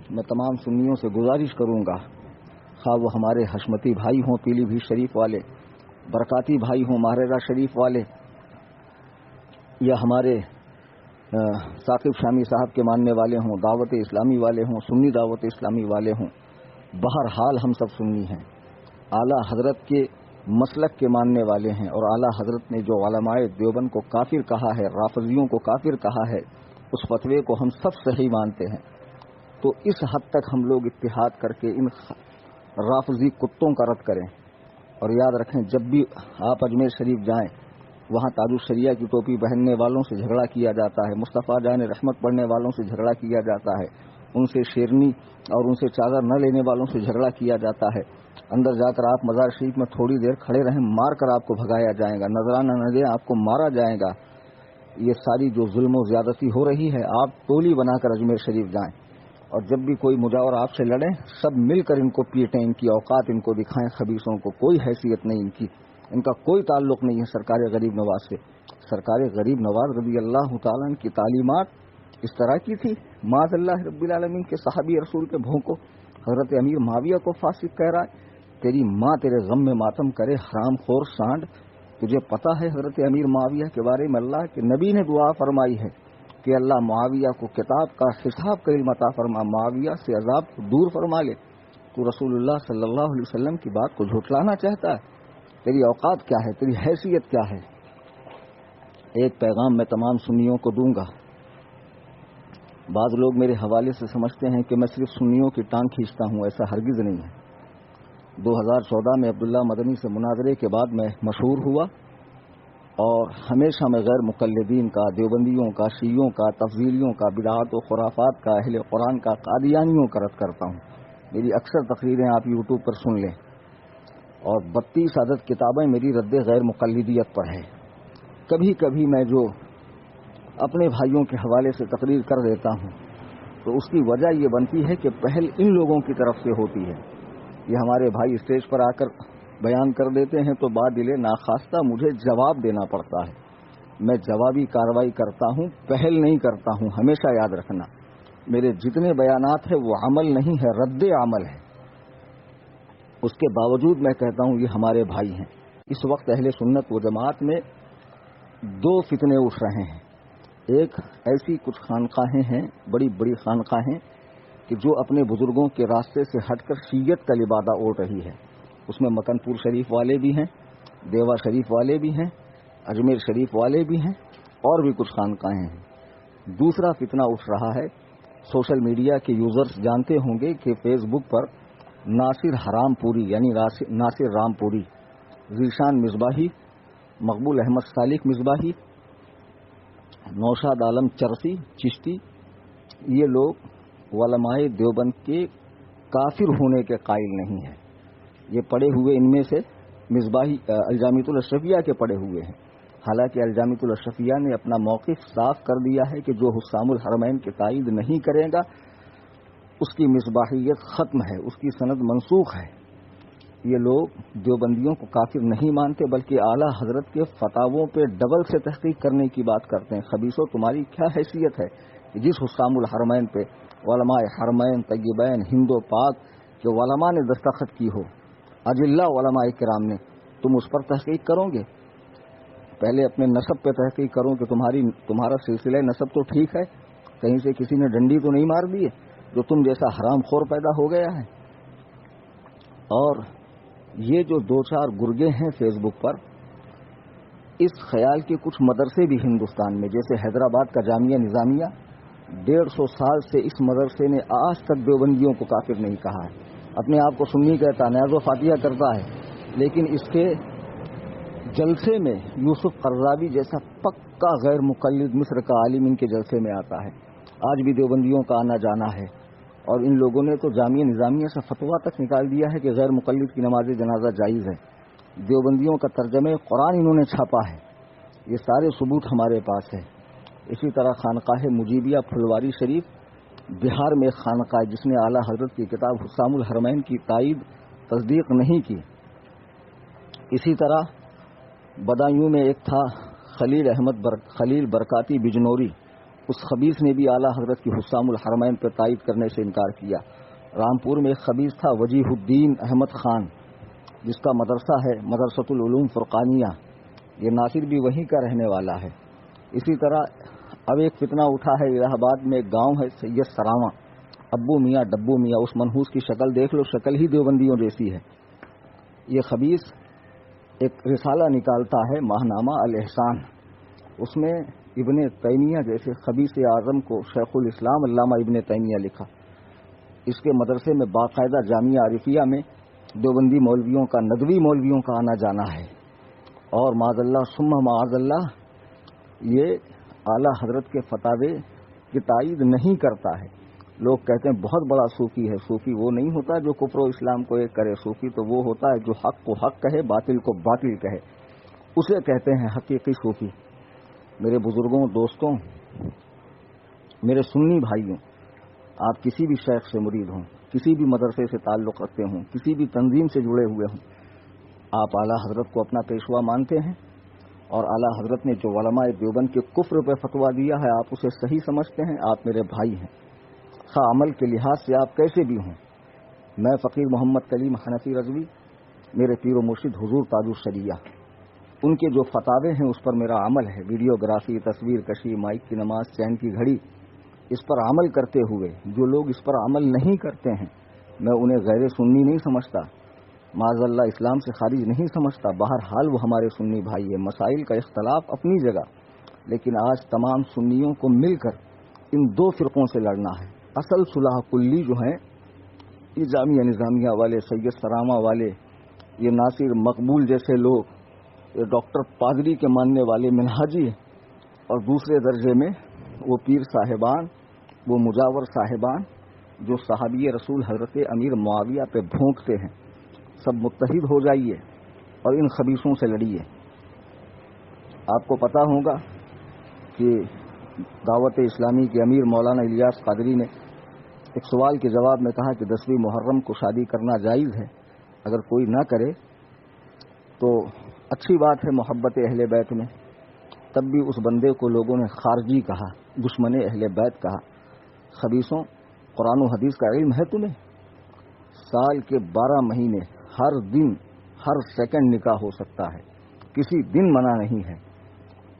میں تمام سنیوں سے گزارش کروں گا، خواہ وہ ہمارے حشمتی بھائی ہوں پیلی بھیت شریف والے، برکاتی بھائی ہوں ماہرہ شریف والے، یا ہمارے ثاقب شامی صاحب کے ماننے والے ہوں، دعوت اسلامی والے ہوں، سنی دعوت اسلامی والے ہوں، بہرحال ہم سب سنی ہیں، اعلیٰ حضرت کے مسلک کے ماننے والے ہیں، اور اعلیٰ حضرت نے جو علماء دیوبند کو کافر کہا ہے، رافضیوں کو کافر کہا ہے، اس فتوے کو ہم سب صحیح مانتے ہیں۔ تو اس حد تک ہم لوگ اتحاد کر کے ان رافضی کتوں کا رد کریں، اور یاد رکھیں جب بھی آپ اجمیر شریف جائیں وہاں تاج الشریعہ کی ٹوپی پہننے والوں سے جھگڑا کیا جاتا ہے، مصطفیٰ جان رحمت پڑھنے والوں سے جھگڑا کیا جاتا ہے، ان سے شیرنی اور ان سے چادر نہ لینے والوں سے جھگڑا کیا جاتا ہے، اندر جا کر آپ مزار شریف میں تھوڑی دیر کھڑے رہیں، مار کر آپ کو بھگایا جائے گا، نذرانہ نہ دیں آپ کو مارا جائے گا۔ یہ ساری جو ظلم و زیادتی ہو رہی ہے، آپ ٹولی بنا کر اجمیر شریف جائیں، اور جب بھی کوئی مجاور آپ سے لڑیں سب مل کر ان کو پیٹیں، ان کی اوقات ان کو دکھائیں، خبیثوں کو کوئی حیثیت نہیں ان کا کوئی تعلق نہیں ہے سرکار غریب نواز سے۔ سرکار غریب نواز رضی اللہ تعالیٰ عنہ کی تعلیمات اس طرح کی تھی، معاذ اللہ رب العالمین کے صحابی رسول کے بھونکو حضرت امیر معاویہ کو فاسق کہہ رہا ہے، تیری ماں تیرے غم میں ماتم کرے حرام خور سانڈ۔ تجھے پتا ہے حضرت امیر معاویہ کے بارے میں اللہ کے نبی نے دعا فرمائی ہے کہ اللہ معاویہ کو کتاب کا حساب کا علم عطا فرما، معاویہ سے عذاب کو دور فرما لے۔ تو رسول اللہ صلی اللہ علیہ وسلم کی بات کو جھٹلانا چاہتا ہے؟ تیری اوقات کیا ہے، تیری حیثیت کیا ہے؟ ایک پیغام میں تمام سنیوں کو دوں گا۔ بعض لوگ میرے حوالے سے سمجھتے ہیں کہ میں صرف سنیوں کی ٹانگ کھینچتا ہوں، ایسا ہرگز نہیں ہے۔ 2014 میں عبداللہ مدنی سے مناظرے کے بعد میں مشہور ہوا، اور ہمیشہ میں غیر مقلدین کا، دیوبندیوں کا، شیعوں کا، تفضیلیوں کا، بدعات و خرافات کا، اہل قرآن کا، قادیانیوں کا رد کرتا ہوں۔ میری اکثر تقریریں آپ یوٹیوب پر سن لیں، اور 32 عدد کتابیں میری رد غیر مقلدیت پر ہے۔ کبھی کبھی میں جو اپنے بھائیوں کے حوالے سے تقریر کر دیتا ہوں تو اس کی وجہ یہ بنتی ہے کہ پہل ان لوگوں کی طرف سے ہوتی ہے۔ یہ ہمارے بھائی اسٹیج پر آ کر بیان کر دیتے ہیں تو بادل ناخواستہ مجھے جواب دینا پڑتا ہے۔ میں جوابی کارروائی کرتا ہوں، پہل نہیں کرتا ہوں، ہمیشہ یاد رکھنا۔ میرے جتنے بیانات ہیں وہ عمل نہیں ہے، رد عمل ہے۔ اس کے باوجود میں کہتا ہوں یہ ہمارے بھائی ہیں۔ اس وقت اہل سنت و جماعت میں دو فتنے اٹھ رہے ہیں۔ ایک ایسی کچھ خانقاہیں ہیں، بڑی بڑی خانقاہیں کہ جو اپنے بزرگوں کے راستے سے ہٹ کر شیعت کا لبادہ اوڑھ رہی ہے۔ اس میں مکن پور شریف والے بھی ہیں، دیوا شریف والے بھی ہیں، اجمیر شریف والے بھی ہیں، اور بھی کچھ خانقاہیں ہیں۔ دوسرا فتنہ اٹھ رہا ہے، سوشل میڈیا کے یوزرز جانتے ہوں گے کہ فیس بک پر ناصر حرام پوری یعنی ناصر رام پوری، ذیشان مصباحی، مقبول احمد سالک مصباحی، نوشاد عالم چرسی چشتی، یہ لوگ علماء دیوبند کے کافر ہونے کے قائل نہیں ہیں۔ یہ پڑھے ہوئے ان میں سے مصباحی الجامعۃ الاشرفیہ کے پڑھے ہوئے ہیں، حالانکہ الجامعۃ الاشرفیہ نے اپنا موقف صاف کر دیا ہے کہ جو حسام الحرمین کی تائید نہیں کرے گا اس کی مصباحیت ختم ہے، اس کی سند منسوخ ہے۔ یہ لوگ دیوبندیوں کو کافر نہیں مانتے بلکہ اعلیٰ حضرت کے فتاووں پہ ڈبل سے تحقیق کرنے کی بات کرتے ہیں۔ خبیثو، تمہاری کیا حیثیت ہے کہ جس حسام الحرمین پہ علماء حرمین طیبین ہند و پاک کے علماء نے دستخط کی ہو، اجلہ علماء کرام نے، تم اس پر تحقیق کرو گے؟ پہلے اپنے نسب پہ تحقیق کرو کہ تمہارا سلسلہ نسب تو ٹھیک ہے، کہیں سے کسی نے ڈنڈی تو نہیں مار دی ہے جو تم جیسا حرام خور پیدا ہو گیا ہے۔ اور یہ جو دو چار گرگے ہیں فیس بک پر، اس خیال کے کچھ مدرسے بھی ہندوستان میں، جیسے حیدرآباد کا جامعہ نظامیہ 150 سال سے اس مدرسے نے آج تک دیوبندیوں کو کافر نہیں کہا ہے، اپنے آپ کو سنی کہتا، نیاز و فاتحہ کرتا ہے، لیکن اس کے جلسے میں یوسف قرضاوی جیسا پکا غیر مقلد مصر کا عالم ان کے جلسے میں آتا ہے۔ آج بھی دیوبندیوں کا آنا جانا ہے، اور ان لوگوں نے تو جامعہ نظامیہ سے فتویٰ تک نکال دیا ہے کہ غیر مقلد کی نماز جنازہ جائز ہے۔ دیوبندیوں کا ترجمہ قرآن انہوں نے چھاپا ہے، یہ سارے ثبوت ہمارے پاس ہے۔ اسی طرح خانقاہ مجیبیہ پھلواری شریف بہار میں ایک خانقاہ جس نے اعلیٰ حضرت کی کتاب حسام الحرمین کی تائید تصدیق نہیں کی۔ اسی طرح بدایوں میں ایک تھا خلیل برکاتی بجنوری، اس خبیث نے بھی اعلیٰ حضرت کی حسام الحرمین پر تائید کرنے سے انکار کیا۔ رامپور میں ایک خبیث تھا وجیہ الدین احمد خان، جس کا مدرسہ ہے مدرسۃ العلوم فرقانیہ، یہ ناصر بھی وہیں کا رہنے والا ہے۔ اسی طرح اب ایک فتنہ اٹھا ہے، الہ آباد میں ایک گاؤں ہے سید سراواں، ابو میاں ڈبو میاں، اس منحوس کی شکل دیکھ لو، شکل ہی دیوبندیوں جیسی ہے۔ یہ خبیث ایک رسالہ نکالتا ہے ماہنامہ الاحسان، اس میں ابن تیمیہ جیسے خبیث اعظم کو شیخ الاسلام علامہ ابن تیمیہ لکھا۔ اس کے مدرسے میں باقاعدہ جامعہ عارفیہ میں دیوبندی مولویوں کا، ندوی مولویوں کا آنا جانا ہے، اور معاذ اللہ ثم معاذ اللہ یہ اعلیٰ حضرت کے فتاوے کی تائید نہیں کرتا ہے۔ لوگ کہتے ہیں بہت بڑا صوفی ہے۔ صوفی وہ نہیں ہوتا جو کفر و اسلام کو ایک کرے، صوفی تو وہ ہوتا ہے جو حق کو حق کہے، باطل کو باطل کہے، اسے کہتے ہیں حقیقی صوفی۔ میرے بزرگوں، دوستوں، میرے سنی بھائیوں، آپ کسی بھی شیخ سے مرید ہوں، کسی بھی مدرسے سے تعلق رکھتے ہوں، کسی بھی تنظیم سے جڑے ہوئے ہوں، آپ اعلیٰ حضرت کو اپنا پیشوا مانتے ہیں، اور اعلیٰ حضرت نے جو علماء دیوبند کے کفر پہ فتویٰ دیا ہے آپ اسے صحیح سمجھتے ہیں، آپ میرے بھائی ہیں، خواہ عمل کے لحاظ سے آپ کیسے بھی ہوں۔ میں فقیر محمد کلیم حنفی رضوی، میرے پیر و مرشد حضور تاج الشریعہ، ان کے جو فتاوے ہیں اس پر میرا عمل ہے۔ ویڈیوگرافی، تصویر کشی، مائک کی نماز، چین کی گھڑی، اس پر عمل کرتے ہوئے جو لوگ اس پر عمل نہیں کرتے ہیں میں انہیں غیر سنی نہیں سمجھتا، معاذ اللہ اسلام سے خارج نہیں سمجھتا۔ بہرحال وہ ہمارے سنی بھائی ہیں، مسائل کا اختلاف اپنی جگہ، لیکن آج تمام سنیوں کو مل کر ان دو فرقوں سے لڑنا ہے۔ اصل صلح کلی جو ہیں یہ جامعہ نظامیہ والے، سید سراواں والے، یہ ناصر مقبول جیسے لوگ، یہ ڈاکٹر پادری کے ماننے والے منہاجی، اور دوسرے درجے میں وہ پیر صاحبان، وہ مجاور صاحبان جو صحابی رسول حضرت امیر معاویہ پہ بھونکتے ہیں، سب متحد ہو جائیے اور ان خبیثوں سے لڑیے۔ آپ کو پتہ ہوگا کہ دعوت اسلامی کے امیر مولانا الیاس قادری نے ایک سوال کے جواب میں کہا کہ 10ویں محرم کو شادی کرنا جائز ہے، اگر کوئی نہ کرے تو اچھی بات ہے محبت اہل بیت میں۔ تب بھی اس بندے کو لوگوں نے خارجی کہا، دشمن اہل بیت کہا۔ خبیثوں، قرآن و حدیث کا علم ہے تمہیں؟ سال کے 12 مہینے ہر دن ہر سیکنڈ نکاح ہو سکتا ہے، کسی دن منع نہیں ہے۔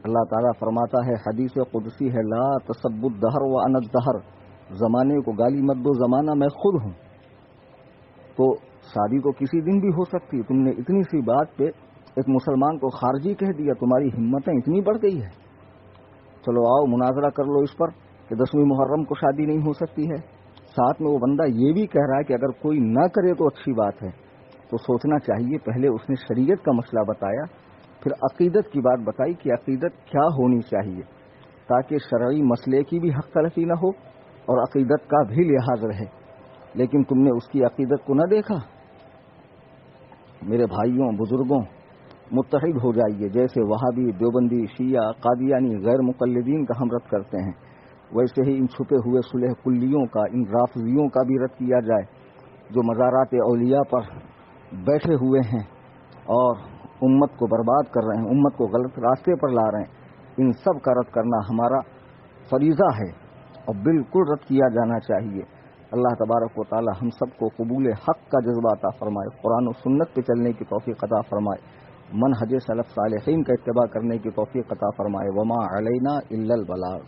اللہ تعالیٰ فرماتا ہے، حدیث قدسی ہے، لا تسبوا الدہر وانا الدہر، زمانے کو گالی مت دو، زمانہ میں خود ہوں۔ تو شادی تو کسی دن بھی ہو سکتی، تم نے اتنی سی بات پہ ایک مسلمان کو خارجی کہہ دیا، تمہاری ہمتیں اتنی بڑھ گئی ہے۔ چلو آؤ مناظرہ کر لو اس پر کہ 10ویں محرم کو شادی نہیں ہو سکتی ہے۔ ساتھ میں وہ بندہ یہ بھی کہہ رہا ہے کہ اگر کوئی نہ کرے تو اچھی بات ہے، تو سوچنا چاہیے پہلے اس نے شریعت کا مسئلہ بتایا، پھر عقیدت کی بات بتائی کہ عقیدت کیا ہونی چاہیے، تاکہ شرعی مسئلے کی بھی حق تلفی نہ ہو اور عقیدت کا بھی لحاظ رہے۔ لیکن تم نے اس کی عقیدت کو نہ دیکھا۔ میرے بھائیوں، بزرگوں، متحد ہو جائیے۔ جیسے وہابی، دیوبندی، شیعہ، قادیانی غیر مقلدین کا ہم رد کرتے ہیں، ویسے ہی ان چھپے ہوئے صلح کلیوں کا، ان رافضیوں کا بھی رد کیا جائے جو مزارات اولیاء پر بیٹھے ہوئے ہیں اور امت کو برباد کر رہے ہیں، امت کو غلط راستے پر لا رہے ہیں۔ ان سب کا رد کرنا ہمارا فریضہ ہے اور بالکل رد کیا جانا چاہیے۔ اللہ تبارک و تعالی ہم سب کو قبول حق کا جذبہ عطا فرمائے، قرآن و سنت پہ چلنے کی توفیق عطا فرمائے، منہج سلف صالحین کا اتباع کرنے کی توفیق عطا فرمائے۔ وما علینا الا البلاغ۔